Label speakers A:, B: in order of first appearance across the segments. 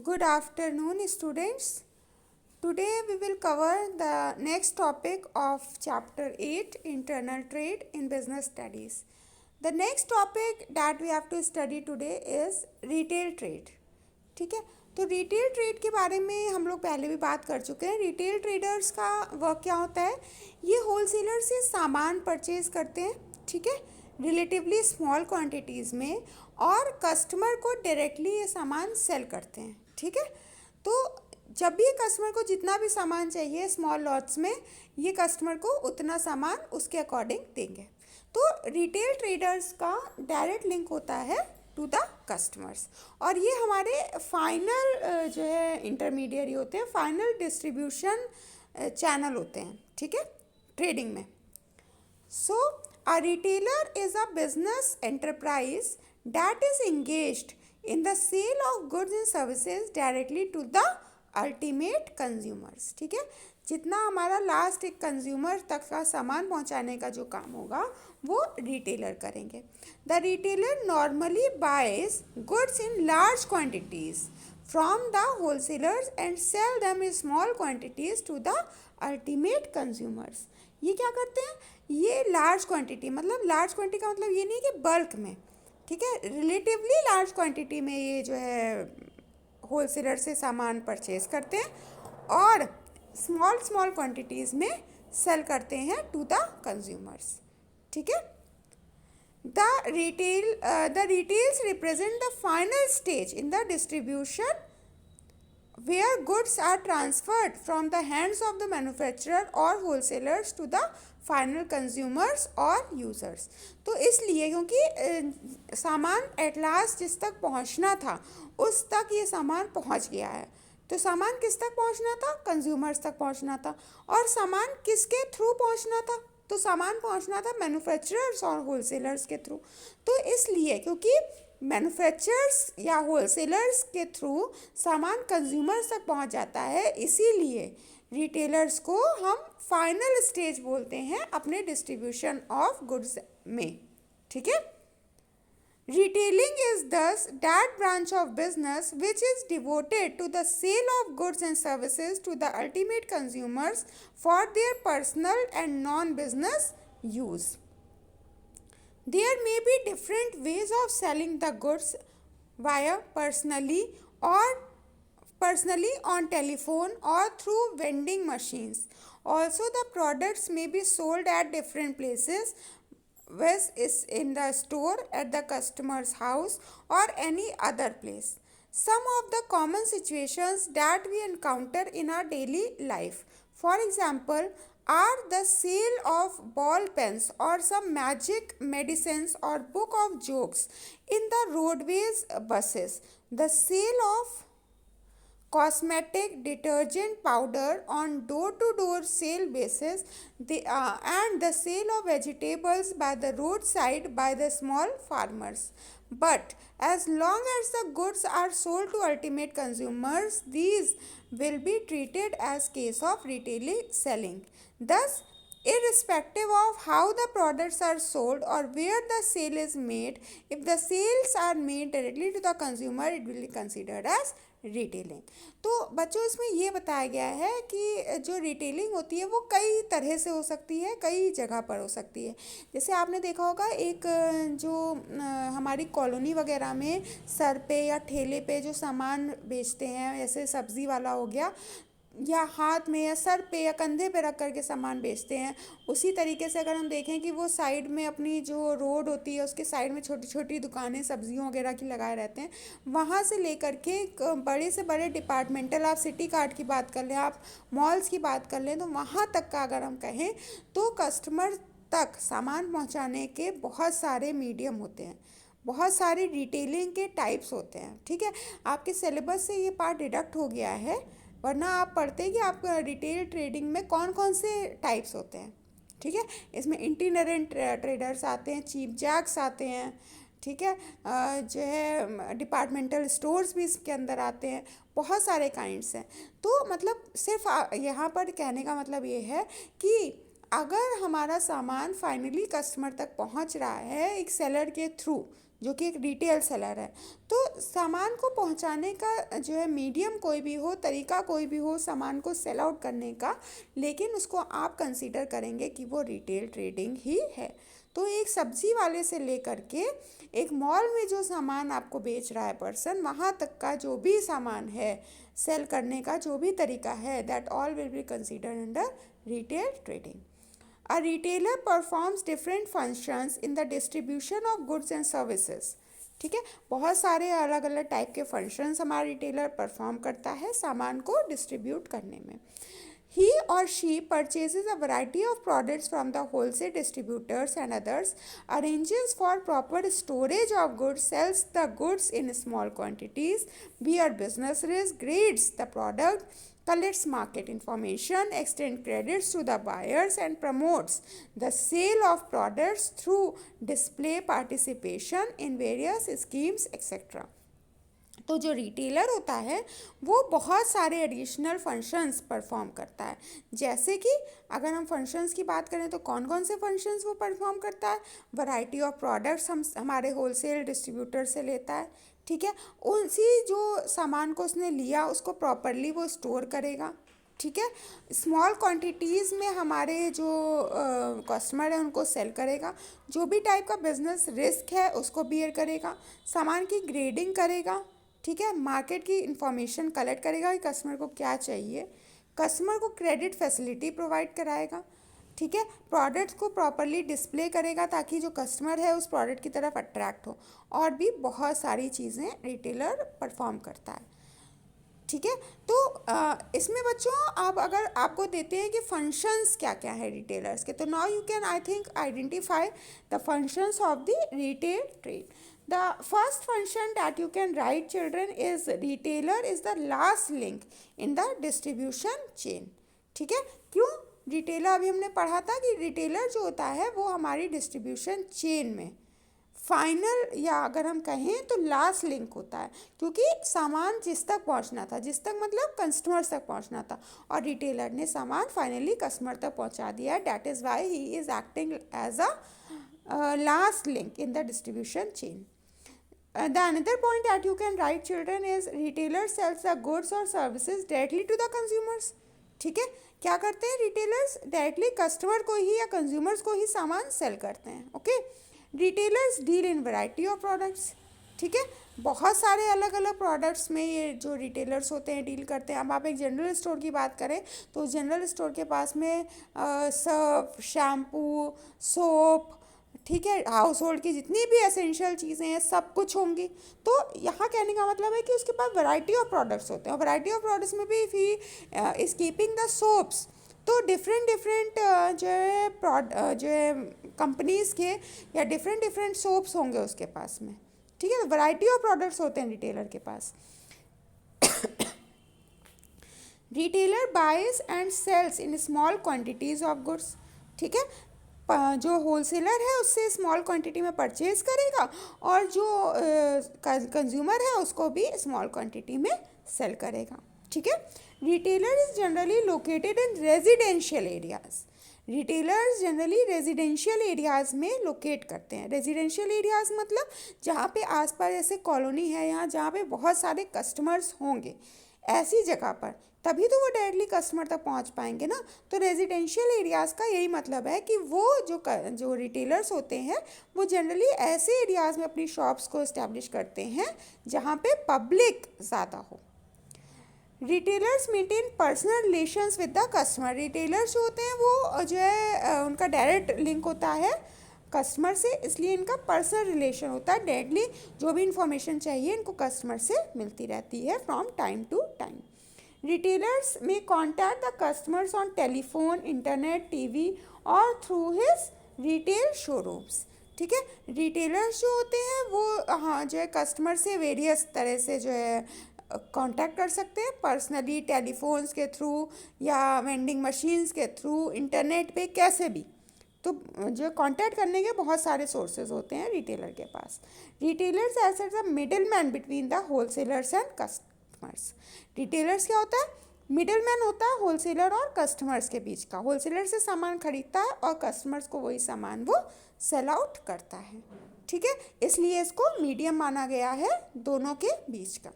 A: Good afternoon, students. Today we will cover the next topic of chapter 8, internal trade in business studies. The next topic that we have to study today is retail trade. ठीक है, तो retail trade के बारे में हम लोग पहले भी बात कर चुके हैं. रिटेल ट्रेडर्स का वर्क क्या होता है? ये होलसेलर से सामान परचेज करते हैं, ठीक है, रिलेटिवली स्मॉल क्वांटिटीज़ में, और कस्टमर को डायरेक्टली ये सामान सेल करते हैं. ठीक है, तो जब भी कस्टमर को जितना भी सामान चाहिए स्मॉल लॉट्स में, ये कस्टमर को उतना सामान उसके अकॉर्डिंग देंगे. तो रिटेल ट्रेडर्स का डायरेक्ट लिंक होता है टू द कस्टमर्स, और ये हमारे फाइनल जो है इंटरमीडिएरी होते हैं, फाइनल डिस्ट्रीब्यूशन चैनल होते हैं. ठीक है, ट्रेडिंग में. So a retailer is a business enterprise that is engaged in the sale of goods and services directly to the ultimate consumers. ठीक है, जितना हमारा लास्ट एक कंज्यूमर तक का सामान पहुंचाने का जो काम होगा वो रिटेलर करेंगे. The retailer normally buys goods in large quantities from the wholesalers and sell them in small quantities to the ultimate consumers. ये क्या करते हैं? ये लार्ज क्वांटिटी, मतलब लार्ज क्वांटिटी का मतलब ये नहीं कि बल्क में, ठीक है, रिलेटिवली लार्ज क्वांटिटी में ये जो है होलसेलर से सामान परचेज करते हैं और स्मॉल स्मॉल क्वांटिटीज़ में सेल करते हैं टू द कंज्यूमर्स. ठीक है, the retails represent the final stage in the distribution where goods are transferred from the hands of the manufacturer or wholesalers to the final consumers or users. तो इसलिए क्योंकि सामान at last जिस तक पहुंचना था उस तक ये सामान पहुंच गया है. तो सामान किस तक पहुंचना था? कंज्यूमर्स तक पहुंचना था. और सामान किसके थ्रू पहुंचना था? तो सामान पहुंचना था मैन्युफैक्चरर्स और होलसेलर्स के थ्रू. तो इसलिए क्योंकि मैन्युफैक्चरर्स या होलसेलर्स के थ्रू सामान कंज्यूमर्स तक पहुंच जाता है, इसीलिए रिटेलर्स को हम फाइनल स्टेज बोलते हैं अपने डिस्ट्रीब्यूशन ऑफ गुड्स में. ठीक है, retailing is this that branch of business which is devoted to the sale of goods and services to the ultimate consumers for their personal and non business use. There may be different ways of selling the goods via personally on telephone or through vending machines. Also, the products may be sold at different places, which is in the store, at the customer's house, or any other place. Some of the common situations that we encounter in our daily life, for example, are the sale of ball pens or some magic medicines or book of jokes in the roadways buses, the sale of cosmetic detergent powder on door-to-door sale basis, and the sale of vegetables by the roadside by the small farmers. But as long as the goods are sold to ultimate consumers, these will be treated as case of retailing selling. Thus, irrespective of how the products are sold or where the sale is made, if the sales are made directly to the consumer, it will be considered as retailing. तो बच्चों इसमें ये बताया गया है कि जो retailing होती है वो कई तरह से हो सकती है, कई जगह पर हो सकती है. जैसे आपने देखा होगा एक जो हमारी कॉलोनी वगैरह में सर पे या ठेले पे जो सामान बेचते हैं, जैसे सब्ज़ी वाला हो गया, या हाथ में या सर पे या कंधे पे रख करके सामान बेचते हैं. उसी तरीके से अगर हम देखें कि वो साइड में अपनी जो रोड होती है उसके साइड में छोटी छोटी दुकानें सब्जियों वगैरह की लगाए रहते हैं, वहाँ से लेकर के बड़े से बड़े डिपार्टमेंटल, आप सिटी कार्ट की बात कर लें, आप मॉल्स की बात कर लें, तो वहाँ तक का अगर हम कहें तो कस्टमर तक सामान पहुँचाने के बहुत सारे मीडियम होते हैं, बहुत सारे रिटेलिंग के टाइप्स होते हैं. ठीक है, आपके सिलेबस से ये पार्ट डिडक्ट हो गया है, वरना आप पढ़ते हैं कि आप रिटेल ट्रेडिंग में कौन कौन से टाइप्स होते हैं. ठीक है, इसमें इंटीरियरेंट ट्रेडर्स आते हैं, चीप जैक्स आते हैं, ठीक है, जो है डिपार्टमेंटल स्टोर्स भी इसके अंदर आते हैं, बहुत सारे काइंड्स हैं. तो मतलब सिर्फ यहाँ पर कहने का मतलब ये है कि अगर हमारा सामान फाइनली कस्टमर तक पहुँच रहा है एक सेलर के थ्रू, जो कि एक रिटेल सेलर है। तो सामान को पहुंचाने का जो है मीडियम कोई भी हो, तरीका कोई भी हो सामान को सेल आउट करने का, लेकिन उसको आप कंसीडर करेंगे कि वो रिटेल ट्रेडिंग ही है। तो एक सब्जी वाले से लेकर के एक मॉल में जो सामान आपको बेच रहा है पर्सन, वहाँ तक का जो भी सामान है सेल करने का जो भी तरीका है, that all will be considered under retail trading. A retailer performs different functions in the distribution of goods and services। ठीक है, बहुत सारे अलग अलग टाइप के फंक्शंस हमारा रिटेलर परफॉर्म करता है सामान को डिस्ट्रीब्यूट करने में। He or she purchases a variety of products from the wholesale distributors and others, arranges for proper storage of goods, sells the goods in small quantities, bear business risk, grades the product, collects market information, extends credits to the buyers, and promotes the sale of products through display participation in various schemes, etc। तो जो retailer होता है वो बहुत सारे additional functions perform करता है। जैसे कि अगर हम फंक्शंस की बात करें तो कौन कौन से फंक्शंस वो परफॉर्म करता है, वैरायटी ऑफ प्रोडक्ट्स हम हमारे होलसेल डिस्ट्रीब्यूटर से लेता है। ठीक है, उसी जो सामान को उसने लिया उसको प्रॉपरली वो स्टोर करेगा। ठीक है, स्मॉल क्वांटिटीज़ में हमारे जो कस्टमर है उनको सेल करेगा, जो भी टाइप का बिजनेस रिस्क है उसको बियर करेगा, सामान की ग्रेडिंग करेगा। ठीक है, मार्केट की इंफॉर्मेशन कलेक्ट करेगा कि कस्टमर को क्या चाहिए, कस्टमर को क्रेडिट फैसिलिटी प्रोवाइड कराएगा। ठीक है, प्रोडक्ट्स को प्रॉपरली डिस्प्ले करेगा ताकि जो कस्टमर है उस प्रोडक्ट की तरफ अट्रैक्ट हो, और भी बहुत सारी चीज़ें रिटेलर परफॉर्म करता है। ठीक है, तो इसमें बच्चों अब अगर आपको देते हैं कि फंक्शंस क्या क्या है रिटेलर्स के, तो now you can I think identify the functions of the retail trade. The first function that you can write children is retailer is the last link in the distribution chain। ठीक है, क्यों retailer, अभी हमने पढ़ा था कि retailer जो होता है वो हमारी डिस्ट्रीब्यूशन चेन में फाइनल, या अगर हम कहें तो लास्ट लिंक होता है, क्योंकि सामान जिस तक पहुंचना था, जिस तक मतलब कस्टमर्स तक पहुंचना था, और रिटेलर ने सामान फाइनली कस्टमर तक पहुंचा दिया है। That is why he is acting as a last link in the distribution chain. The another point that you can write children is retailer sells the goods or services directly to the consumers। ठीक है, क्या करते हैं retailers, directly customer को ही या consumers को ही सामान cell करते हैं। Okay, retailers deal in variety of products. ठीक है, बहुत सारे अलग अलग प्रोडक्ट्स में ये जो रिटेलर्स होते हैं डील करते हैं। अब आप एक जनरल स्टोर की बात करें तो जनरल स्टोर के पास में सर्फ, शैम्पू, सोप, ठीक है, हाउस होल्ड की जितनी भी एसेंशियल चीज़ें हैं सब कुछ होंगी। तो यहाँ कहने का मतलब है कि उसके पास वैरायटी ऑफ प्रोडक्ट्स होते हैं, और वैरायटी ऑफ प्रोडक्ट्स में भी if he is keeping the soaps, तो डिफरेंट डिफरेंट जो है कंपनीज़ के या डिफरेंट डिफरेंट सोप्स होंगे उसके पास में। ठीक है, वैरायटी ऑफ प्रोडक्ट्स होते हैं रिटेलर के पास। Retailer buys and sells in small quantities of goods. ठीक है, जो होलसेलर है उससे स्मॉल क्वांटिटी में परचेज करेगा, और जो कंज्यूमर है उसको भी स्मॉल क्वांटिटी में सेल करेगा। ठीक है, retailer is generally located in residential areas. Retailers generally residential areas में लोकेट करते हैं। रेजिडेंशियल एरियाज़ मतलब जहाँ पे आसपास जैसे कॉलोनी है, यहाँ जहाँ पे बहुत सारे कस्टमर्स होंगे, ऐसी जगह पर तभी तो वो डायरेक्टली कस्टमर तक पहुंच पाएंगे ना। तो रेजिडेंशियल एरियाज़ का यही मतलब है कि वो जो रिटेलर्स होते हैं वो जनरली ऐसे एरियाज़ में अपनी शॉप्स को इस्टेब्लिश करते हैं जहाँ पे पब्लिक ज़्यादा हो। Retailers maintain personal relations with the customer. Retailers जो होते हैं वो जो है उनका डायरेक्ट लिंक होता है कस्टमर से, इसलिए इनका पर्सनल रिलेशन होता है। डायरेक्टली जो भी इंफॉर्मेशन चाहिए इनको कस्टमर से मिलती रहती है from time to time. Retailers may contact the customers on telephone, internet, TV और थ्रू हिज रिटेल शोरूम्स। ठीक है, रिटेलर्स जो होते हैं वो हाँ जो है कस्टमर से वेरियस तरह से जो है कांटेक्ट कर सकते हैं, पर्सनली, टेलीफोन्स के थ्रू या वेंडिंग मशीन्स के थ्रू, इंटरनेट पे, कैसे भी। तो जो कांटेक्ट करने के बहुत सारे सोर्सेज होते हैं रिटेलर के पास। Retailers as as a middle man between the wholesalers and customers. Retailers क्या होता है, मिडिल मैन होता है होलसेलर और कस्टमर्स के बीच का। होलसेलर से सामान खरीदता है और कस्टमर्स को वही सामान वो सेल आउट करता है। ठीक है, इसलिए इसको मीडियम माना गया है दोनों के बीच का।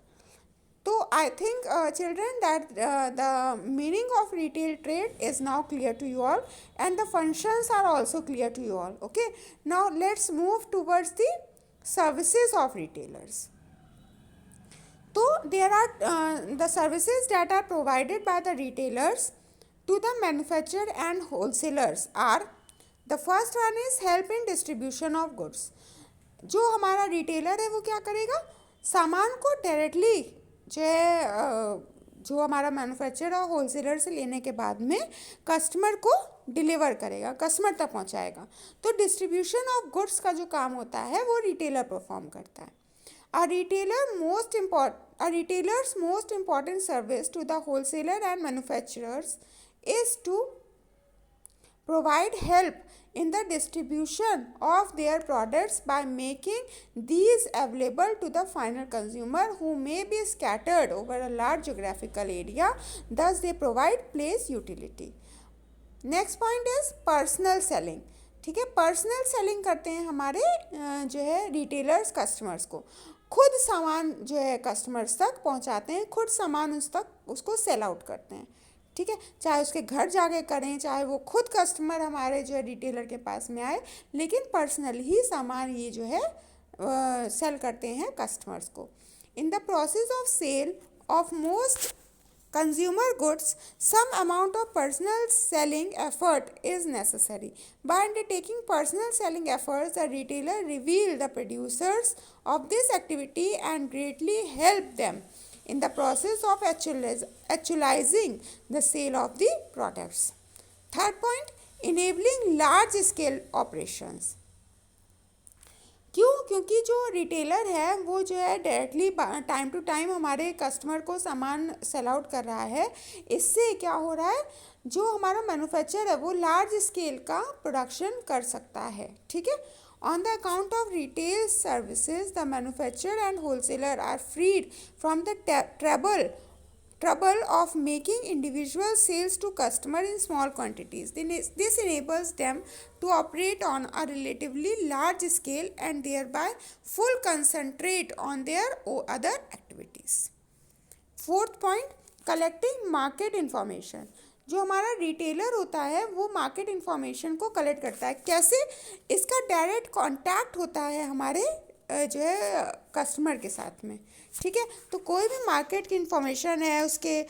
A: तो I think children that the meaning of retail trade is now clear to you all and the functions are also clear to you all. Okay, now let's move towards the services of retailers. So there are the services that are provided by the retailers to the manufacturer and wholesalers are, the first one is help in distribution of goods. जो हमारा retailer है वो क्या करेगा, सामान को directly जो हमारा मैन्युफैक्चरर और होलसेलर से लेने के बाद में कस्टमर को डिलीवर करेगा, कस्टमर तक पहुंचाएगा. तो डिस्ट्रीब्यूशन ऑफ गुड्स का जो काम होता है वो रिटेलर परफॉर्म करता है. A retailer's most important service to the wholesaler and manufacturers is to provide help in the distribution of their products by making these available to the final consumer who may be scattered over a large geographical area. Thus they provide place utility. Next point is personal selling. ठीक है, personal selling करते हैं हमारे जो है retailers customers को, खुद सामान जो है कस्टमर्स तक पहुंचाते हैं, खुद सामान उसको सेल आउट करते हैं. ठीक है, चाहे उसके घर जाके करें, चाहे वो खुद कस्टमर हमारे जो है रिटेलर के पास में आए, लेकिन पर्सनल ही सामान ये जो है सेल करते हैं कस्टमर्स को. In the process of sale of most consumer goods, some amount of personal selling effort is necessary. By undertaking personal selling efforts, the retailer reveal the producers of this activity and greatly help them in the process of actualizing the sale of the products. Third point, enabling large scale operations. क्यों? क्योंकि जो retailer है वो जो है directly time to time हमारे customer को सामान सेल आउट कर रहा है. इससे क्या हो रहा है, जो हमारा मैन्युफैक्चरर है वो लार्ज स्केल का प्रोडक्शन कर सकता है. ठीक है, on the account of retail services the manufacturer and wholesaler are freed from the trouble of making individual sales to customer in small quantities. This enables them to operate on a relatively large scale and thereby full concentrate on their other activities. Fourth point, collecting market information. जो हमारा retailer होता है वो market information को collect करता है. कैसे? इसका डायरेक्ट कांटेक्ट होता है हमारे जो है कस्टमर के साथ में. ठीक है, तो कोई भी मार्केट की इन्फॉर्मेशन है, उसके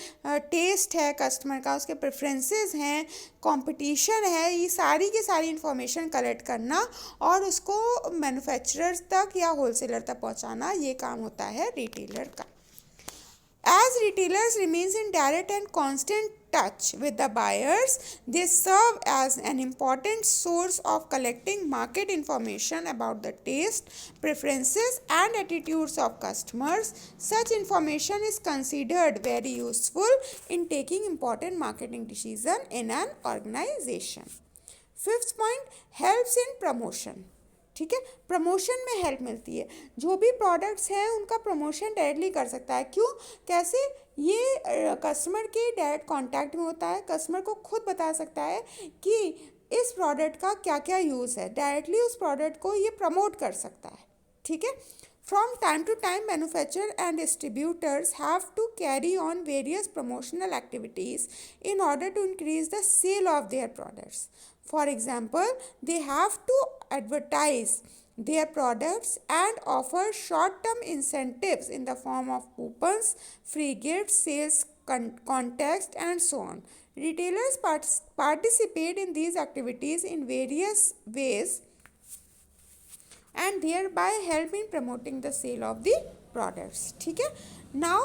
A: टेस्ट है कस्टमर का, उसके प्रेफरेंसेस हैं, कंपटीशन है, ये सारी की सारी इन्फॉर्मेशन कलेक्ट करना और उसको मैन्युफैक्चरर्स तक या होलसेलर तक पहुंचाना, ये काम होता है रिटेलर का. As retailers remains in direct and constant touch with the buyers, they serve as an important source of collecting market information about the taste, preferences and attitudes of customers. Such information is considered very useful in taking important marketing decisions in an organization. Fifth point, helps in promotion. ठीक है, promotion में help मिलती है. जो भी products हैं उनका promotion directly कर सकता है. क्यों? कैसे? ये कस्टमर के डायरेक्ट कांटेक्ट में होता है, कस्टमर को खुद बता सकता है कि इस प्रोडक्ट का क्या क्या यूज़ है, डायरेक्टली उस प्रोडक्ट को ये प्रमोट कर सकता है. ठीक है, from time to time manufacturers and distributors have to carry on various promotional activities in order to increase the sale of their products. For example, they have to advertise their products and offer short-term incentives in the form of coupons, free gifts, sales contests, and so on. Retailers participate in these activities in various ways and thereby help in promoting the sale of the products. ठीक है, now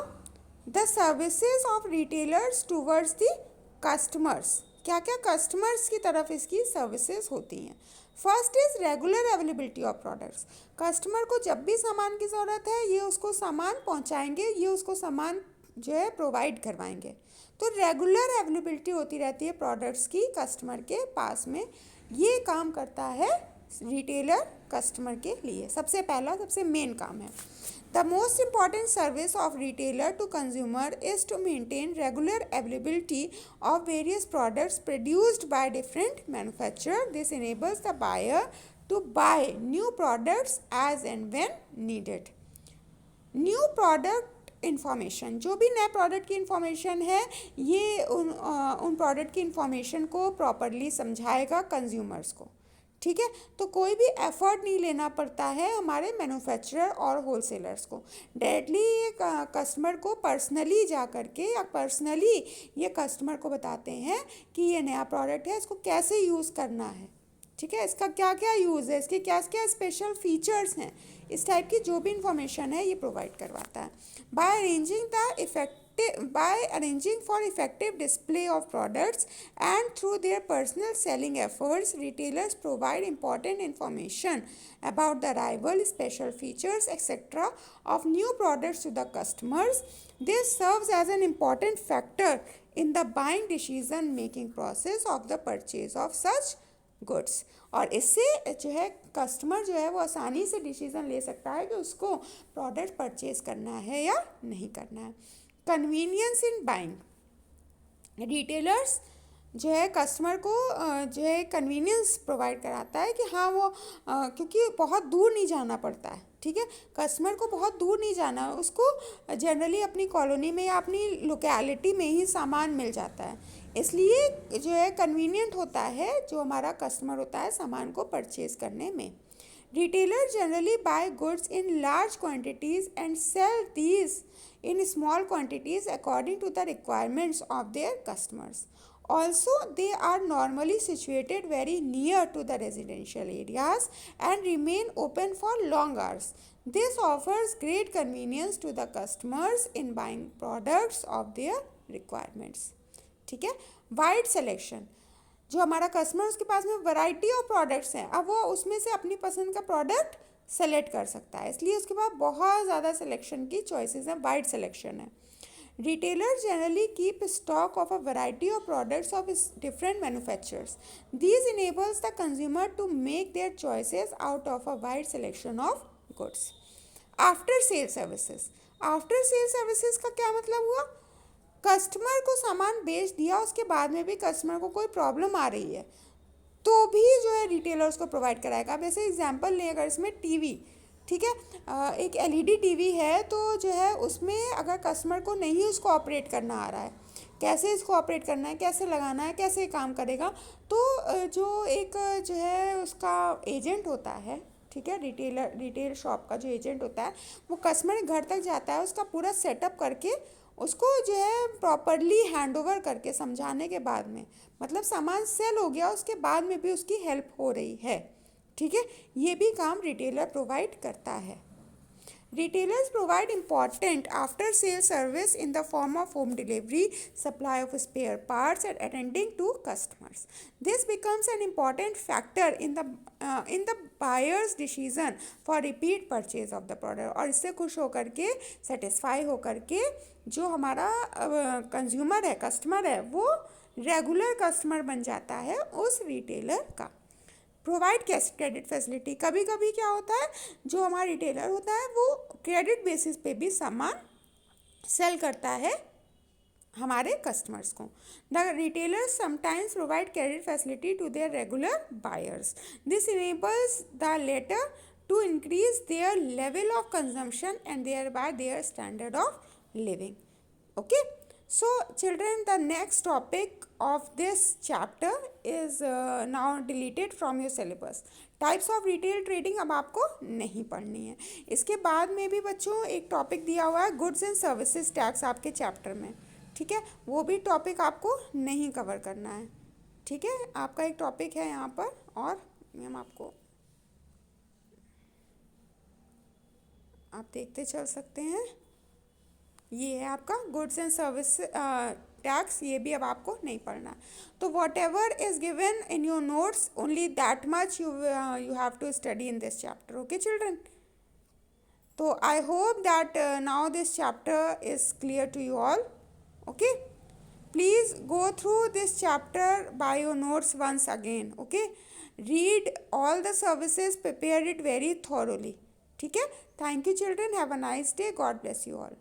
A: the services of retailers towards the customers. क्या क्या customers की तरफ इसकी services होती हैं. First is regular availability of products. Customer को जब भी सामान की ज़रूरत है ये उसको सामान पहुंचाएंगे, ये उसको सामान जो है प्रोवाइड करवाएंगे. तो रेगुलर अवेलेबिलिटी होती रहती है प्रोडक्ट्स की कस्टमर के पास में. ये काम करता है रिटेलर कस्टमर के लिए. सबसे पहला सबसे मेन काम है. The most important service of retailer to consumer is to maintain regular availability of various products produced by different manufacturers. This enables the buyer to buy new products as and when needed. New product information, जो भी नए product की information है ये उन product की information को properly समझाएगा consumers को, ठीक है। तो कोई भी एफर्ट नहीं लेना पड़ता है हमारे मैन्युफैक्चरर और होलसेलर्स को, डायरेक्टली ये कस्टमर को पर्सनली जा करके या पर्सनली ये कस्टमर को बताते हैं कि ये नया प्रोडक्ट है, इसको कैसे यूज़ करना है, ठीक है, इसका क्या क्या यूज़ है, इसके क्या क्या स्पेशल फीचर्स हैं, इस टाइप की जो भी इंफॉर्मेशन है ये प्रोवाइड करवाता है। By arranging for effective display of products and through their personal selling efforts, retailers provide important information about the arrival, special features, etc. of new products to the customers. This serves as an important factor in the buying decision making process of the purchase of such goods. और इससे जो है customer जो है वो आसानी से decision ले सकता है कि उसको प्रोडक्ट परचेज करना है या नहीं करना है। कन्वीनियंस इन बाइंग, रिटेलर्स जो है कस्टमर को जो है कन्वीनियंस प्रोवाइड कराता है कि हाँ वो क्योंकि बहुत दूर नहीं जाना पड़ता है, ठीक है, कस्टमर को बहुत दूर नहीं जाना है, उसको जनरली अपनी कॉलोनी में या अपनी लोकेलिटी में ही सामान मिल जाता है, इसलिए जो है कन्वीनियंट होता है जो हमारा कस्टमर होता है सामान को परचेज करने में। Retailer generally buy goods in large quantities and sell these in small quantities according to the requirements of their customers. Also, they are normally situated very near to the residential areas and remain open for long hours. This offers great convenience to the customers in buying products of their requirements. ठीक है, wide selection, जो हमारा customer उसके पास में variety of products हैं, अब वो उसमें से अपनी पसंद का प्रोडक्ट सेलेक्ट कर सकता है, इसलिए उसके पास बहुत ज़्यादा सिलेक्शन की चॉइसेस हैं, वाइड सिलेक्शन है। Retailer generally keep stock of a variety of products of different manufacturers, these enables the consumer to make their choices out of a wide selection of goods. After sale services, after sale services का क्या मतलब हुआ, customer को सामान बेच दिया, उसके बाद में भी कस्टमर को कोई प्रॉब्लम आ रही है तो भी जो है रिटेलर्स को प्रोवाइड कराएगा। अब ऐसे एग्जांपल लें, अगर इसमें टीवी, ठीक है, एक एलईडी टीवी है तो जो है उसमें अगर कस्टमर को नहीं उसको ऑपरेट करना आ रहा है, कैसे इसको ऑपरेट करना है, कैसे लगाना है, कैसे काम करेगा, तो जो एक जो है उसका एजेंट होता है, ठीक है, रिटेल शॉप का जो एजेंट होता है वो कस्टमर के घर तक जाता है, उसका पूरा सेटअप करके उसको जो है प्रॉपरली हैंड ओवर करके समझाने के बाद में, मतलब सामान सेल हो गया उसके बाद में भी उसकी हेल्प हो रही है, ठीक है, ये भी काम रिटेलर प्रोवाइड करता है। Retailers provide important after-sale service in the form of home delivery, supply of spare parts, and attending to customers. This becomes an important factor in the buyer's decision for repeat purchase of the product. और इससे खुश होकर के, satisfy होकर के जो हमारा consumer है, कस्टमर है, वो रेगुलर कस्टमर बन जाता है उस रिटेलर का। प्रोवाइड क्रेडिट फैसिलिटी, कभी कभी क्या होता है जो हमारा रिटेलर होता है वो क्रेडिट बेसिस पे भी सामान सेल करता है हमारे कस्टमर्स को। The retailers sometimes provide credit facility to their regular buyers, this enables the latter to increase their level of consumption and their buy their standard of living. Okay, so children, the next topic of this chapter is now deleted from your syllabus. Types of retail trading अब आपको नहीं पढ़नी है। इसके बाद में भी बच्चों एक टॉपिक दिया हुआ है गुड्स एंड सर्विसेज टैक्स आपके चैप्टर में, ठीक है, वो भी टॉपिक आपको नहीं कवर करना है, ठीक है, आपका एक टॉपिक है यहाँ पर, और मैम आपको आप देखते चल सकते हैं, ये है आपका गुड्स एंड सर्विस टैक्स, ये भी अब आपको नहीं पढ़ना। तो whatever is given in your notes only that much you have to study in this chapter. Okay children, तो I hope that now this chapter is clear to you all. Okay, please go through this chapter by your notes once again. Okay, read all the services, prepare it very thoroughly, ठीक है। Thank you children, have a nice day, God bless you all.